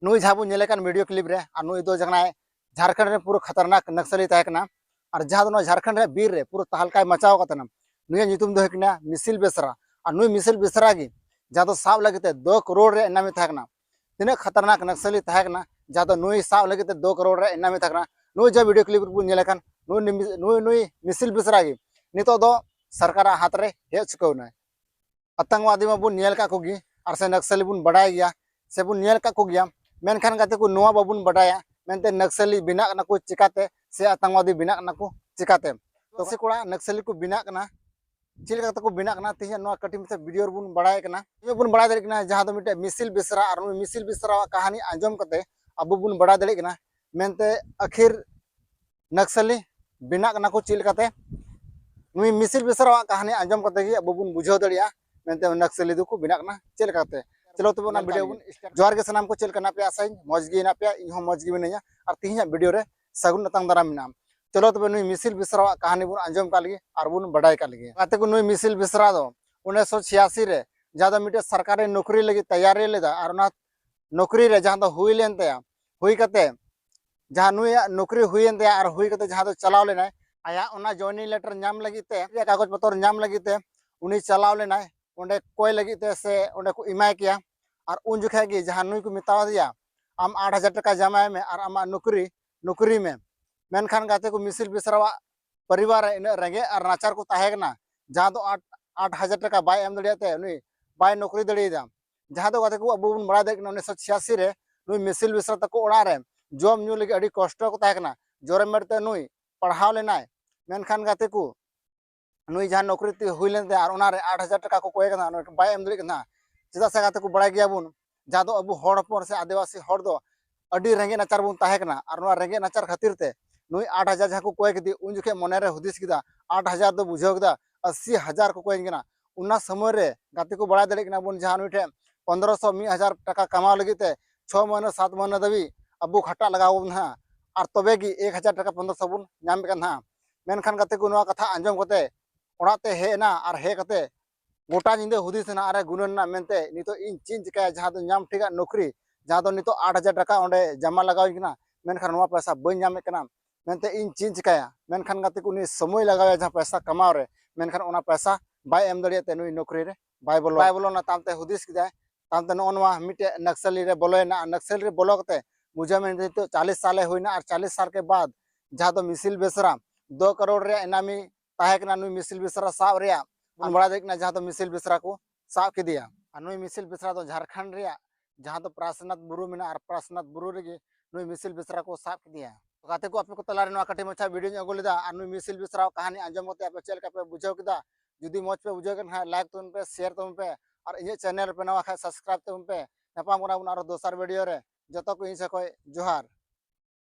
नुई जहाँ बन video clip रे और नुई दो जगह झारखंड रे पूरा खतरनाक नक्सली तहकना और जहाँ दो झारखंड रे बीर रे पूरा तहलका मचाव कतना नुई नुतुम दो हकना मिसिल बेसरा और नुई मिसिल बेसरा गी जहाँ दो साब लगे 2 करोड़ रे इनामी तहकना तीन खतरनाक नक्सली तहकना जहाँ दो नुई साब लगे 2 करोड़ रे इनामी तहकना नुई जो वीडियो क्लिप बन नुई नुई मिसिल बेसरा गी नितो दो सरकार हाथ रे हे चुकौना आतंकवादी में बन नेल का कोगी और से नक्सली बन बढ़ाई गया से बन नेल का कोगिया मेनखान गाते को नुआ बाबुन बढ़ाया मेनते नक्सली बिना कना को चिकाते से आतंकवादी बिना कना को चिकाते तो से कोड़ा नक्सली को बिना कना चिल का को बिना कना तिया नुआ कटिंग से वीडियो बन बढ़ाए कना ये बन बढ़ा दे कना जहां दो मिटे मिसिल बिसरा और मिसिल बिसरा कहानी आंजम कते अब बन बढ़ा दे कना मेनते आखिर नक्सली बिना कना को चिल कते नुई मिसिल बिसरा कहानी आंजम कते गी अब बन बुझाव दड़िया मेनते नक्सली दो को बिना कना चिल कते चलो तब तो वीडियो बन जोहार के सामान को चल करना पे आसाई मौज गी ना पे इन मौज गी मिना और तीन वीडियो रे सगुन नतंग दारा मिना चलो तब नुई मिसिल बिसरा कहानी बन आंजम का लगी और बन बढ़ाई का लगी आते को नुई मिसिल बिसरा दो 1986 रे जहाँ मिटे सरकारी नौकरी लगी तैयारी लेदा और नौकरी रे जहाँ दो हुई लेन तया हुई कते जहाँ नुई नौकरी हुईन तया और हुई कते जहाँ दो चलाव लेना आया उना जॉइनिंग लेटर नाम लगी ते कागज पत्र नाम लगी ते उनी चलाव लेना उन्हें कोई लगी ते से उन्हें को इमाय किया और उन जुखे की जहाँ नुई को मिता दिया आम 8,000 टका जमाए में और आम नौकरी में मेनखान गाते को मिसिल बिसरावा परिवार इन रेंगे और नाचार को तहेगना जहाँ तो 8,000 टका बाय एम दड़ियाते नुई बाय नौकरी दड़िया जहाँ तो गाते को अब बन बड़ा देख 1986 रे नुई मिसिल बिसरा तको ओड़ा रे जम न्यू लगे अड़ी कष्ट को तहेगना जोरे मेरते नुई पढ़ाव लेना मेनखान गाते को नुई जहाँ नौकरी हुई लेते और 8,000 टका को कोय कना बाय एम दड़िया चेदा से गाते को बड़ा गया बुन जहाँ दो अब हड़ हपन से आदिवासी हड़ दो अड़ी रेंगे नाचार बुन तहेकना और रेंगे नाचार खातिर ते नुई 8,000 जहाँ को कोय कदी उन जुखे मने रे हुदिस किदा 8,000 दो बुझाव किदा 80,000 को कोय किना उना समय रे गाते को बड़ा दड़े किना बुन जहाँ नुई ठे 1,500 1,000 टका कमाव लगी ते 6 महीना 7 महीना दबी अब खटा लगाव बुन हां और तबे की 1,000 टका 1,500 बुन नाम कन हां मेनखान गाते को नुआ कथा आंजम कते ओड़ाते हेना और हे कते गोटा निंदे हुदिसना अरे गुनना मेनते नितो इन चिन चिकाया जहाँ दो नाम ठिका नौकरी जहाँ दो नितो 8,000 टका ओंडे जमा लगाव किना मेनखान नोआ पैसा बन नामे कना मेनते इन चिन चिकाया मेनखान गाते को नी समय लगावे जहाँ पैसा कमाव रे मेनखान ओना पैसा बाय एम दड़ियाते नुई नौकरी रे बाय बोलो ना तामते हुदिस किदा तामते नोआ मिटे नक्सली रे बोलोयना नक्सली रे बोलो कते मुझे में तो 40 साल हुईना और 40 साल के बाद जहाँ दो मिसिल बेसरा 2 करोड़ रे इनामी ताहेकना नुई मिसिल बेसरा साब रे बड़ा देखना जहाँ तो मिसिल बिसरा को साब के दिया नुई मिसिल बिसरा तो झारखंड रे जहाँ तो प्रासनाथ बुरु में और प्रासनाथ बुरु रे नुई मिसिल बिसरा को साब के दिया तो गाते को आपे को तलारे नुआ कटे मछा वीडियो अगु लेदा और नुई मिसिल बिसरा कहानी आंजम होते आपे चल का पे बुझाव किदा जुदी मौज पे बुझाव कन लाइक तुम पे शेयर तुम पे और इन चैनल पे नवा खा सब्सक्राइब तुम पे नेपाम कोना और दोसर वीडियो रे जतो को इन से कोई जोहार।